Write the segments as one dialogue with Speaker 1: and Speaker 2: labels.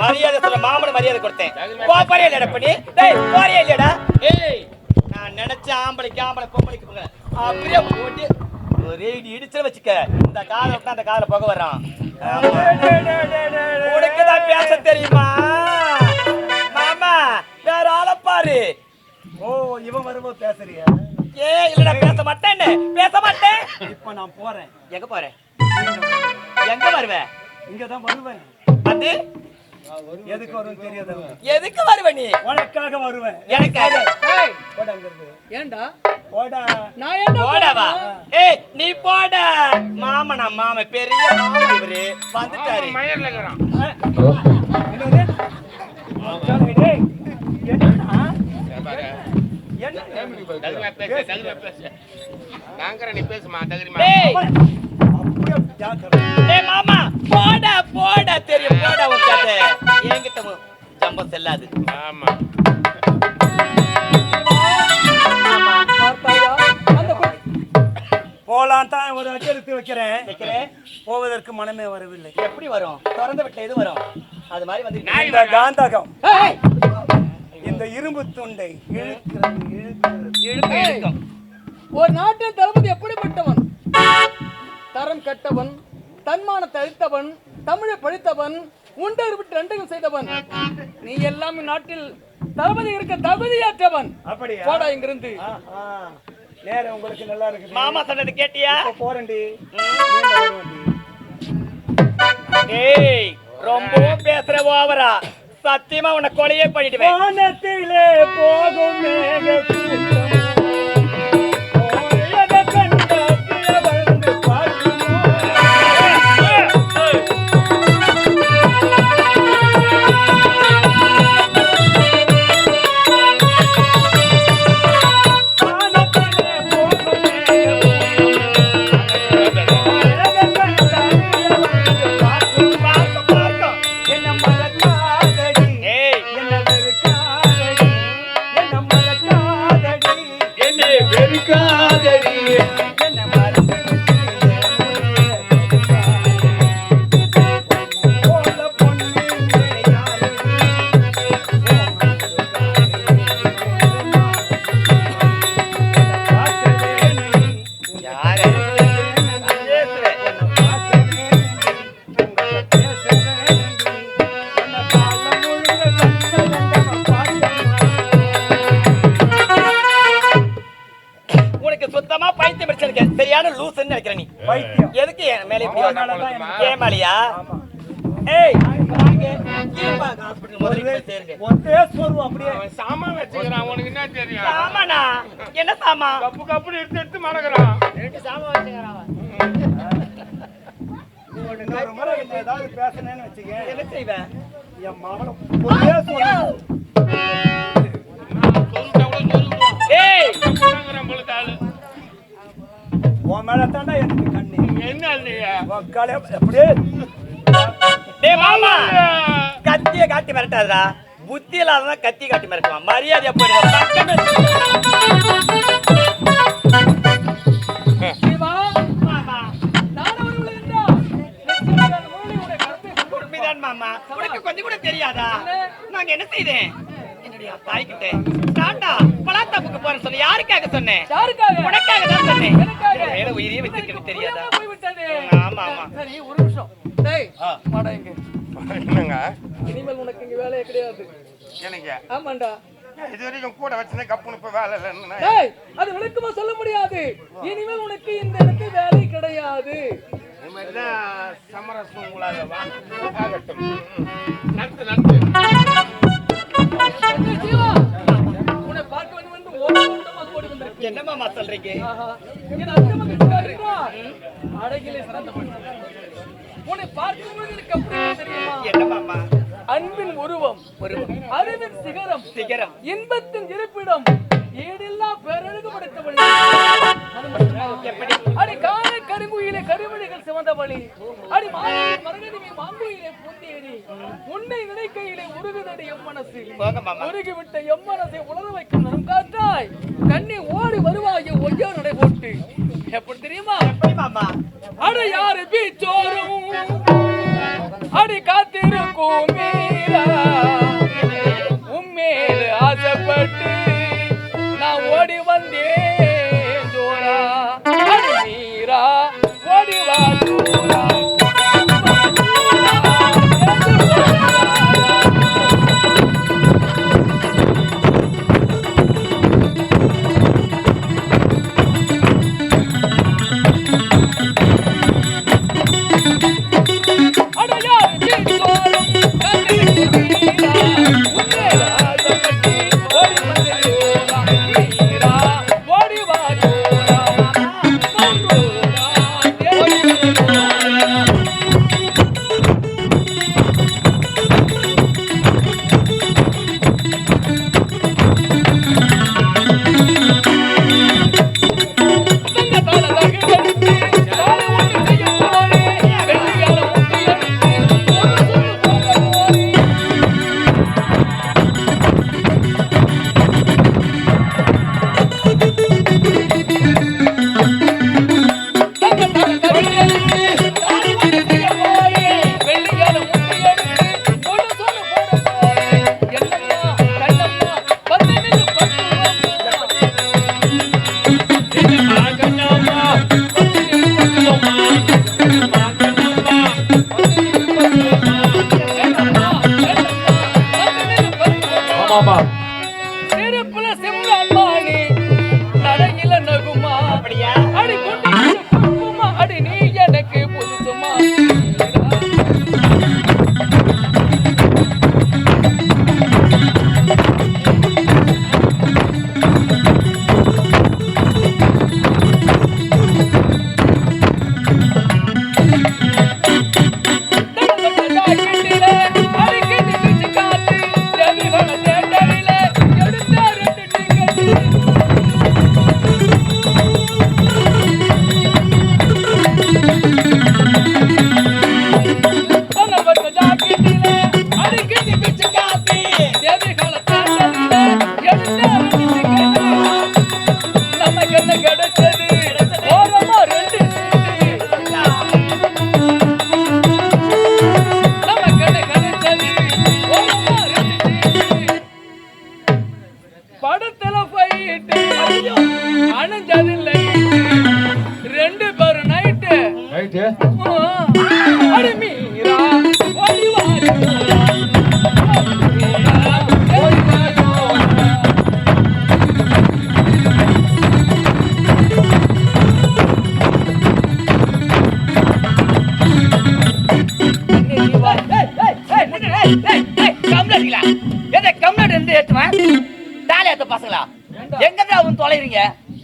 Speaker 1: மரியாதை சொல்ல மாமன மரியாதை கொடுத்தேன். நான் நினைச்ச ஆம்பளைக்கு ஆம்பளை பொம்பளைக்கு அப்படியே போட்டு ஒரே இடிச்சு வச்சுக்க. இந்த காலை விட்டா அந்த காலை போக வர்றான். உனக்குதான் பேச தெரியுமா மாமா? வேற ஆளை பாரு.
Speaker 2: ஓ, இவன் வரும்போது பேசுறியா?
Speaker 1: ஏ இல்ல, பேச மாட்டேன். பேச மாட்டேன்.
Speaker 2: இப்ப நான் போறேன்.
Speaker 1: எங்க போறேன்? எங்க வருவேன்?
Speaker 2: இங்கதான் வருவேன்.
Speaker 1: அது
Speaker 2: எதுக்கு வருவேன் தெரியாத?
Speaker 1: எதுக்கு வருவேன்? நீ
Speaker 2: உனக்காக வருவேன்.
Speaker 1: எனக்காக?
Speaker 2: ஏண்டா
Speaker 1: போடா. நான் ஏண்டா போடவா? ஏய் நீ போட. மாமனா மாமா பெரிய மாமா இவரு வந்துட்டாரு. மயர்ல இருக்கறான். என்னது? டேய் என்னடா? என்ன தகுமா பேசு. நாங்கற நீ பேசுமா தகுமா. டேய் மாமா போடா போடா. தெரியும் போடா. உன் கதை என்கிட்ட ஜம்பம் செல்லாது. ஆமா
Speaker 2: போலாம் தான் ஒரு அடி எடுத்து வைக்கிறேன். போவதற்கு மனமே வரவில்லை.
Speaker 1: எப்படி வரும்? திறந்த விட்ட இது வரும். அது மாதிரி வந்து
Speaker 2: இந்த காந்தகம் இந்த இரும்பு துண்டை இழுக்கும்.
Speaker 3: ஒரு நாட்டின் தளபதி எப்படிப்பட்டவன்? தரம் கட்டவன், தன்மானத்தை அழித்தவன், தமிழை பழித்தவன், உண்டர் விட்டு ரெண்டையும் செய்தவன். நீ எல்லாம் நாட்டில் தளபதி இருக்க தகுதியற்றவன்.
Speaker 2: அப்படியா?
Speaker 3: போடா இங்கிருந்து.
Speaker 2: நேரம் உங்களுக்கு நல்லா இருக்குது.
Speaker 1: மாமா சொன்னது கேட்டியா?
Speaker 2: போறேன்டி.
Speaker 1: ஏய் ரொம்ப பேசுற ஓவரா. சத்தியமா உன்னை கொலையே பண்ணிடுவேன்.
Speaker 2: வானத்திலே போகும் மேகக்கூட்டம்
Speaker 1: எதுக்கு மேலே ஏமாலியா? ஏய் சாமான் வச்சுக்கிறான். உனக்கு என்ன தெரியும்? சாமானா என்ன சாமான்? கப்பு கப்பு எடுத்து எடுத்து மடக்குறான். சாமான் வச்சுக்கிறான்.
Speaker 2: ஏதாவது பேசணும்னு வச்சுக்க.
Speaker 1: என்ன செய்வேன்?
Speaker 2: என் மாமனை உன் மேல தாண்டா எனக்கு கண்ணு.
Speaker 1: என்ன
Speaker 2: அப்படியே
Speaker 1: மாமா கத்திய காட்டி மிரட்டாதா. புத்தி இல்லாத கத்தி காட்டி மிரட்டுவான். மரியாதையா போயிடுவான். மாமா உனக்கு கொஞ்சம் கூட தெரியாதா? நாங்க என்ன செய்தேன்? என்னுடைய தாய்கிட்ட டாடா பலாத்தாப்புக்கு போறேன்னு சொன்ன. யாருக்காக சொன்னேன்? உனக்காக தான் சொன்னேன். மேல உயிரியே வச்சிருக்கேன்னு தெரியாதா? ஆமா ஆமா.
Speaker 3: சரி ஒரு நிமிஷம். டேய் வாடா இங்க.
Speaker 4: என்னங்க?
Speaker 3: இனிமேல் உனக்கு இங்க வேலையே கிடையாது.
Speaker 4: எனக்கு
Speaker 3: ஆமாண்டா.
Speaker 4: இது வரைக்கும் கூட வச்சனே கப்புனு இப்ப வேலை இல்லன்னு.
Speaker 3: டேய் அது விளக்கமா சொல்ல முடியாது. இனிமேல் உனக்கு இந்த இடத்துல வேலை கிடையாது.
Speaker 4: இனிமேதான் சமரசம் உங்களால ஆகட்டும். நடத்து நடத்து.
Speaker 3: ஜீவா உன்னை பார்க்க வந்து ஓட ஓட்டமா
Speaker 1: என்ன மாமா சொல்றீங்க?
Speaker 3: ஆஹா. என் அக்கமக்கு சொல்றார். அழகிலே சிறந்த பெண். உன்னை பார்க்கும்போது எனக்கு அப்படி தெரியுமா?
Speaker 1: என்ன மாமா?
Speaker 3: அன்பின் உருவம், அறிவின் சிகரம், இன்பத்தின் இருப்பிடம், ஈடில்லா பேரழகு படைத்தவள்.
Speaker 1: எப்படி?
Speaker 3: அடி காண கருங்குயிலே கருவிழிகள் சிவந்தவளி, அடி மரகதிமை மாங்குயிலே பூந்தேடி, உன்னை நினைக்கையிலே உருகுதடி எம் மனசு. உருகிவிட்ட எம் மனசை உணர வைக்கும் நம் காற்றாய் கண்ணி ஓடி வருவாய் ஒய்யோ நடை போட்டு. எப்படி தெரியுமா?
Speaker 1: எப்படி மாமா?
Speaker 3: அடி யாரு பீச்சோரும் அடி காத்திருக்கும் மீரா, உம்மேல் ஆசைப்பட்டு நான் ஓடி வந்தேன் ஜோரா. அடி மீரா ஓடி வா ஜோரா.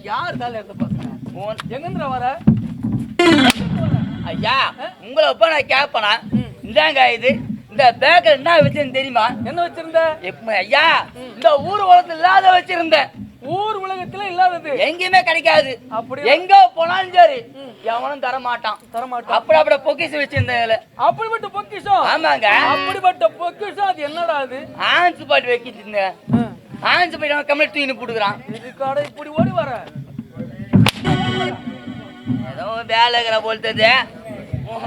Speaker 3: யார் தால எடுத்து பாருங்க எங்கன்ற வர
Speaker 1: ஐயா உங்களை இப்ப நான் கேட்பனா இந்தாங்க இது இந்த பேக்ல என்ன வச்சிருந்தேன் தெரியுமா?
Speaker 3: என்ன வச்சிருந்த?
Speaker 1: ஐயா இந்த ஊர் உலகத்துல இல்லாத வச்சிருந்தேன்.
Speaker 3: ஊர் உலகத்துல இல்லாதது
Speaker 1: எங்கேயுமே கிடைக்காது.
Speaker 3: அப்படி
Speaker 1: எங்க போனாலும் சரி எவனும் தர மாட்டான். அப்படி பொக்கிஷம் வச்சிருந்தேன்.
Speaker 3: அப்படிப்பட்ட பொக்கிஷம்?
Speaker 1: ஆமாங்க.
Speaker 3: அப்படிப்பட்ட பொக்கிஷம் அது என்னடா? அது
Speaker 1: ஆன்ஸ் பாட்டு வைக்கிட்டு ஆன்ஸ் பாட்டு கம்மியா தூக்கி போட்டுக்கிறான்.
Speaker 3: இதுக்காட இப்படி ஓடி வர
Speaker 1: ஏதோ வேலைங்கிற போல்றது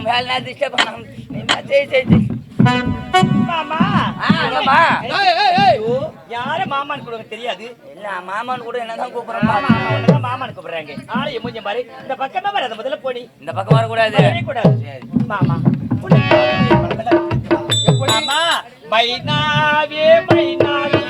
Speaker 1: வேலை டிஸ்டர்ப் பண்ண மாமா. யார மாமான்னு கூட தெரியாது. இல்ல மாமான்னு கூட என்னதான் கூப்பிடுறாங்க. மாமான்னு கூப்பிடுறாங்க. ஆளைய மூஞ்ச பாரு. இந்த பக்கமா வர முதல்ல போடி. இந்த பக்கம் வரக்கூடாது. மாமா மாமா மைனாவே மைனாவே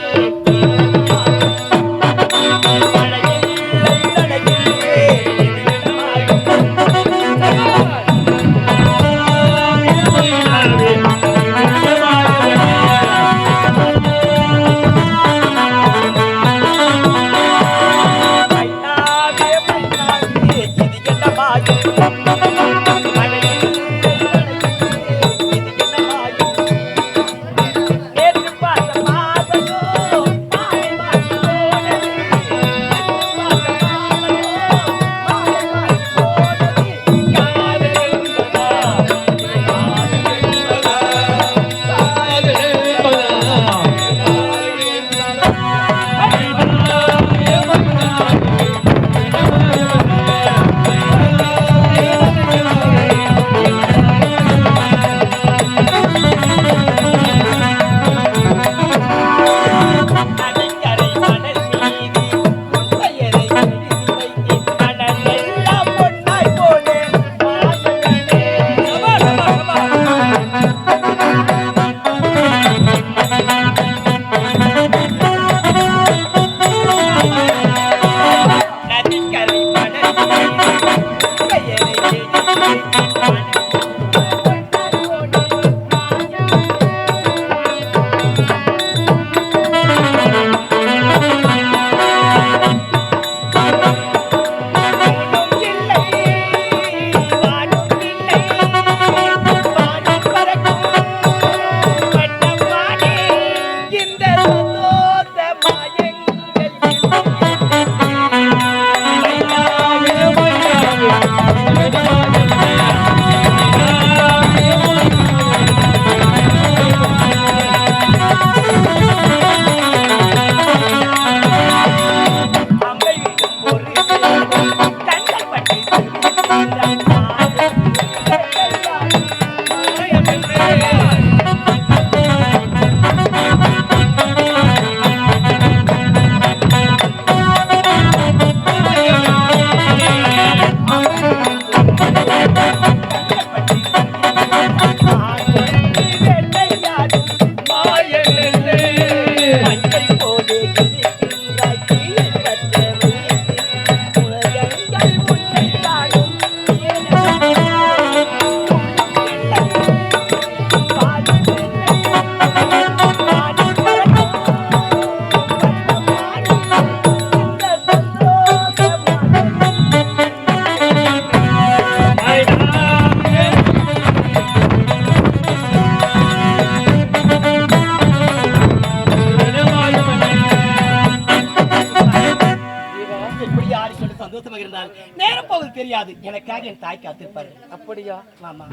Speaker 1: சந்தோஷமாக இருந்தால் நேரம் போவது தெரியாது. எனக்காக என் தாய் காத்திருப்பாரு.
Speaker 3: அப்படியா?
Speaker 1: மாமா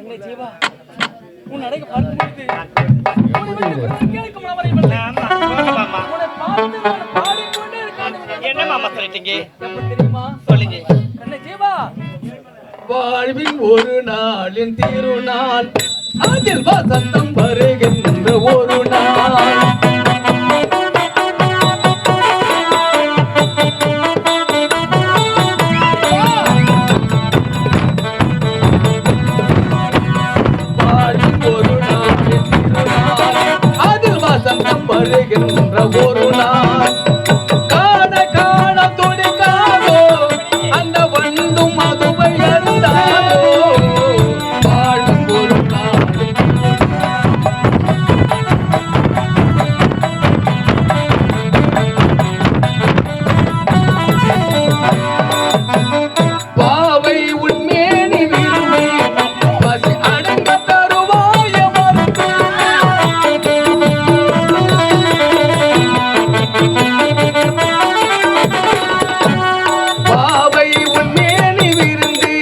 Speaker 3: என்ன ஜீவா, உன் அடைக்கு பார்த்து முடித்து உன்னை விட்டு கேட்க முடியவில்லை.
Speaker 1: ஆமா, சொல்லுங்க மாமா.
Speaker 3: உன்னை பார்த்து நான் பாடிக்கொண்டே இருக்கிறேன்.
Speaker 1: என்ன மாமா சொல்லிட்டீங்க?
Speaker 3: எப்படி தெரியுமா?
Speaker 1: சொல்லுங்க.
Speaker 3: என்ன ஜீவா,
Speaker 5: வாழ்வின் ஒரு நாளின் திருநாள், அதில் வசந்தம் வருகின்ற ஒரு நாள். வாழ்வின் ஒரு நாளின் திருநாள், அதில் வசந்தம் வருகின்ற ஒரு நாள். காண காண துடிக்காதோ அந்த வண்டும் அதுவை அறிந்தாதோ. வாழும் ஒரு நாளின் பாவை உன்மேனி விரும்பி பசி அடங்க தருவாய மறுத்து. பாவை உன்மேனி விரும்பி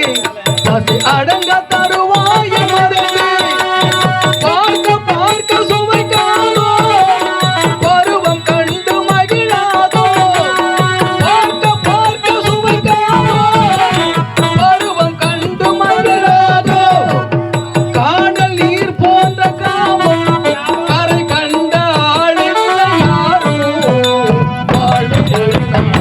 Speaker 5: பசி அடங்க தருவாய மறுத்து. பார்க்க பார்க்க சுவைக்காதோ பருவம் கண்டு மகிழாதோ. பார்க்க பார்க்க சுவைக்காதோ பருவம் கண்டு மகிழாதோ. காணல் நீர் போன்ற காமம் கரை கண்ட ஆளில்லை யாரும். வாழும் ஒரு நாள்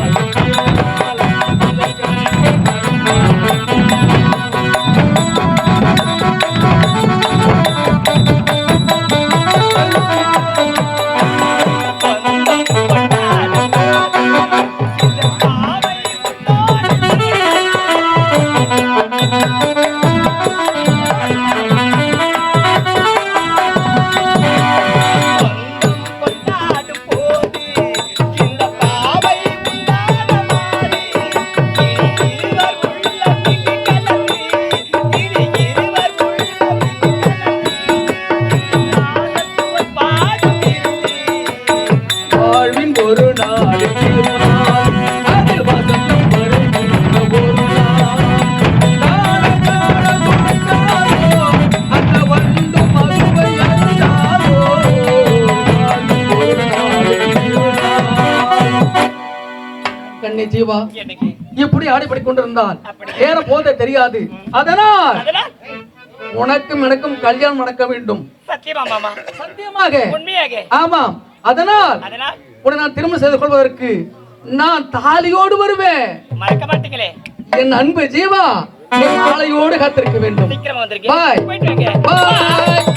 Speaker 5: வாழ்வின் ஒரு நாளின் திருநாள், அதில் வசந்தம் வருகின்ற ஒரு நாள். காண காண துடிக்காதோ அந்த வண்டும் அதுவை அறிந்தாதோ. வாழ்வின் ஒரு நாளின் திருநாள். கண்ணே ஜீவா,
Speaker 1: என்னைக்கு?
Speaker 5: இப்படி ஆடிப்படி கொண்டிருந்தால்
Speaker 1: அப்படி.
Speaker 5: நேரம் போதே தெரியாது. அதனால்
Speaker 1: அதனால்
Speaker 5: உனக்கும் எனக்கும் கல்யாணம் நடக்க வேண்டும்.
Speaker 1: சத்தியமா மாமா?
Speaker 5: சத்தியமாக.
Speaker 1: உண்மையாக?
Speaker 5: ஆமாம். அதனால்
Speaker 1: அதனால்
Speaker 5: உன்னை நான் திருமணம் செய்து கொள்வதற்கு நான் தாலியோடு வருவேன்.
Speaker 1: மறக்க மாட்டீங்களே?
Speaker 5: என் அன்பு ஜீவா, நீ மாலையோடு காத்திருக்க வேண்டும்.
Speaker 1: சீக்கிரமா வந்திருக்கேன்.
Speaker 5: பாய்
Speaker 1: போயிட்டு வாங்க.
Speaker 5: பாய்.